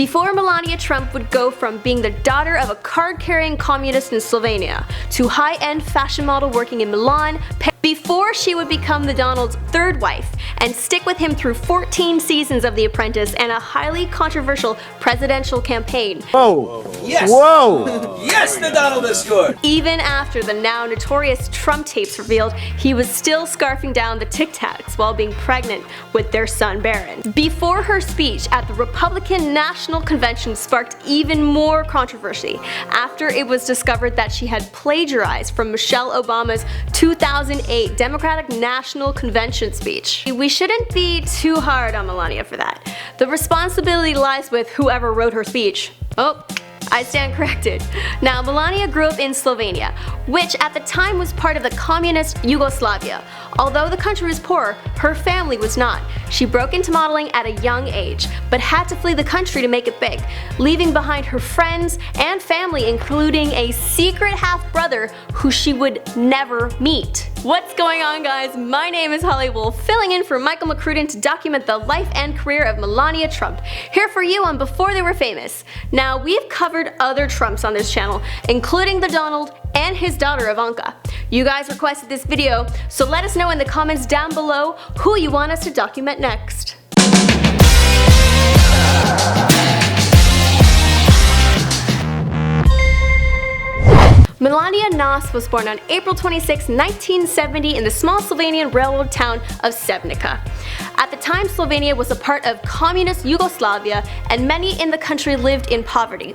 Before Melania Trump would go from being the daughter of a card-carrying communist in Slovenia to high-end fashion model working in Milan, before she would become the Donald's third wife and stick with him through 14 seasons of The Apprentice and a highly controversial presidential campaign. Whoa! Yes! Whoa! Yes, the Donald is good! Even after the now notorious Trump tapes revealed, he was still scarfing down the Tic Tacs while being pregnant with their son Barron. Before her speech at the Republican National Convention sparked even more controversy after it was discovered that she had plagiarized from Michelle Obama's 2008 Democratic National Convention speech. We shouldn't be too hard on Melania for that. The responsibility lies with whoever wrote her speech. Oh, I stand corrected. Now, Melania grew up in Slovenia, which at the time was part of the communist Yugoslavia. Although the country was poor, her family was not. She broke into modeling at a young age, but had to flee the country to make it big, leaving behind her friends and family, including a secret half-brother who she would never meet. What's going on, guys? My name is Holly Wolf, filling in for Michael McCrudden to document the life and career of Melania Trump, here for you on Before They Were Famous. Now, we've covered other Trumps on this channel, including the Donald and his daughter Ivanka. You guys requested this video, so let us know in the comments down below who you want us to document next. Melania Nas was born on April 26, 1970 in the small Slovenian railroad town of Sevnica. At the time, Slovenia was a part of communist Yugoslavia and many in the country lived in poverty.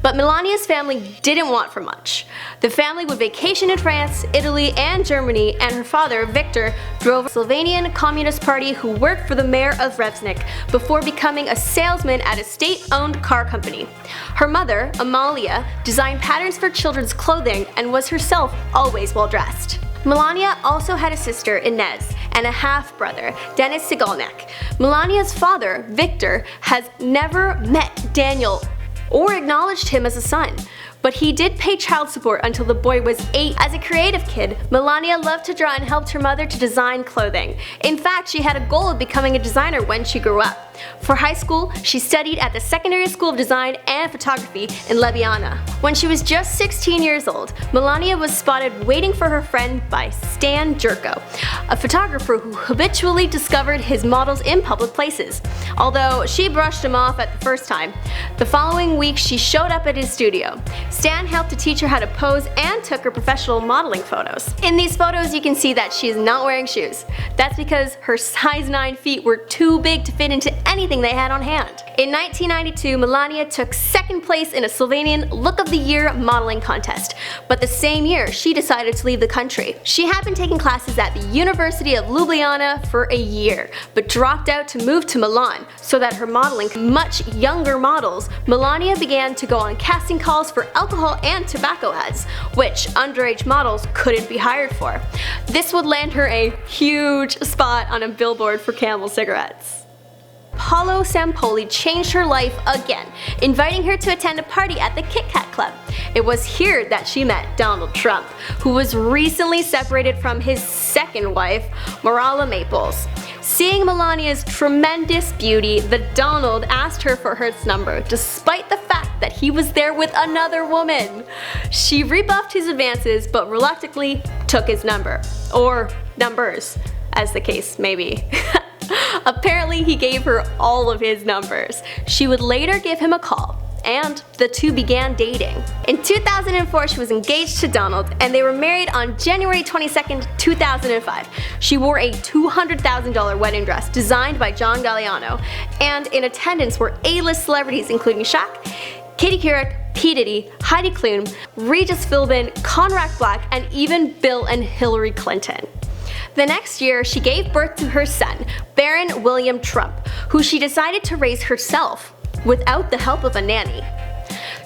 But Melania's family didn't want for much. The family would vacation in France, Italy, and Germany, and her father, Victor, drove a Slovenian Communist Party who worked for the mayor of Revsnik before becoming a salesman at a state-owned car company. Her mother, Amalia, designed patterns for children's clothing and was herself always well-dressed. Melania also had a sister, Inez, and a half-brother, Denis Sigolnik. Melania's father, Victor, has never met Daniel or acknowledged him as a son, but he did pay child support until the boy was 8. As a creative kid, Melania loved to draw and helped her mother to design clothing. In fact, she had a goal of becoming a designer when she grew up. For high school, she studied at the Secondary School of Design and Photography in Ljubljana. When she was just 16 years old, Melania was spotted waiting for her friend by Stan Jurko, a photographer who habitually discovered his models in public places. Although she brushed him off at the first time, the following week she showed up at his studio. Stan helped to teach her how to pose and took her professional modeling photos. In these photos, you can see that she is not wearing shoes. That's because her size 9 feet were too big to fit into anything they had on hand. In 1992, Melania took second place in a Slovenian Look of the Year modeling contest, but the same year she decided to leave the country. She had been taking classes at the University of Ljubljana for a year, but dropped out to move to Milan so that her modeling could much younger models. Melania began to go on casting calls for alcohol and tobacco ads, which underage models couldn't be hired for. This would land her a huge spot on a billboard for Camel cigarettes. Paolo Sampoli changed her life again, inviting her to attend a party at the Kit Kat Club. It was here that she met Donald Trump, who was recently separated from his second wife, Marala Maples. Seeing Melania's tremendous beauty, the Donald asked her for her number, despite the fact that he was there with another woman. She rebuffed his advances, but reluctantly took his number. Or numbers, as the case may be. Apparently, he gave her all of his numbers. She would later give him a call, and the two began dating. In 2004, she was engaged to Donald, and they were married on January 22nd, 2005. She wore a $200,000 wedding dress designed by John Galliano, and in attendance were A-list celebrities including Shaq, Katie Couric, P. Diddy, Heidi Klum, Regis Philbin, Conrad Black, and even Bill and Hillary Clinton. The next year, she gave birth to her son, Barron William Trump, who she decided to raise herself without the help of a nanny.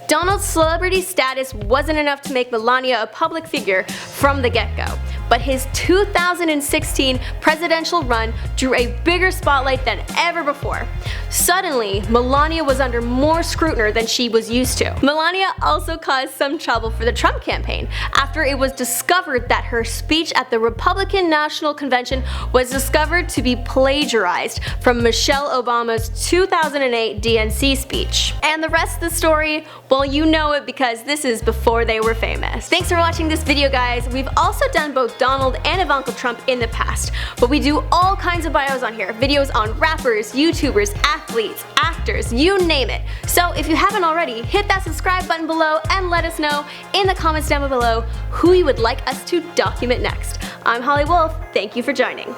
Donald's celebrity status wasn't enough to make Melania a public figure from the get-go, but his 2016 presidential run drew a bigger spotlight than ever before. Suddenly, Melania was under more scrutiny than she was used to. Melania also caused some trouble for the Trump campaign after it was discovered that her speech at the Republican National Convention was discovered to be plagiarized from Michelle Obama's 2008 DNC speech. And the rest of the story, well, you know it because this is before they were famous. Thanks for watching this video, guys. We've also done both Donald and Ivanka Trump in the past, but we do all kinds of bios on here. Videos on rappers, YouTubers, athletes, actors, you name it. So if you haven't already, hit that subscribe button below and let us know in the comments down below who you would like us to document next. I'm Holly Wolf. Thank you for joining.